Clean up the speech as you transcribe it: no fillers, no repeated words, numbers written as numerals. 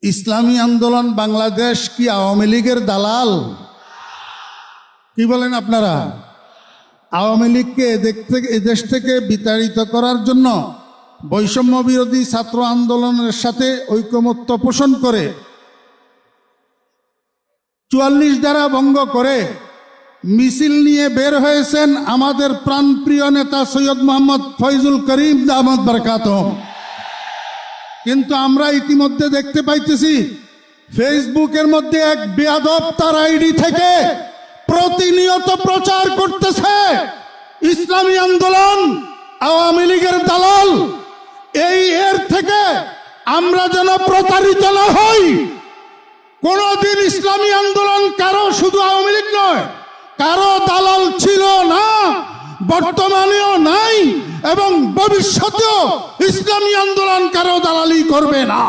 ইসলামী আন্দোলন বাংলাদেশ কি আওয়ামী লীগের দালাল? কি বলেন আপনারা? আওয়ামী লীগকে এদেশ থেকে বিতাড়িত করার জন্য বৈষম্য বিরোধী ছাত্র আন্দোলনের সাথে ঐকমত্য পোষণ করে ৪৪ ধারা ভঙ্গ করে মিছিল নিয়ে বের হয়েছেন আমাদের প্রাণপ্রিয় নেতা সৈয়দ মোহাম্মদ ফয়জুল করিম দামাত বরকাতুহু। কিন্তু আমরা ইতিমধ্যে দেখতে পাইতেছি ফেসবুকের মধ্যে এক বেয়াদব তার আইডি থেকে প্রতিনিয়ত প্রচার করতেছে ইসলামী আন্দোলন আওয়ামী লীগের দালাল। এর থেকে আমরা যেন প্রতারিত না হই। কোনদিন ইসলামী আন্দোলন কারো, শুধু আওয়ামী লীগ নয়, কারো দালাল ছিল না, বর্তমানেও নাই এবং ভবিষ্যতেও ইসলামী আন্দোলন কারো দালালি করবে না।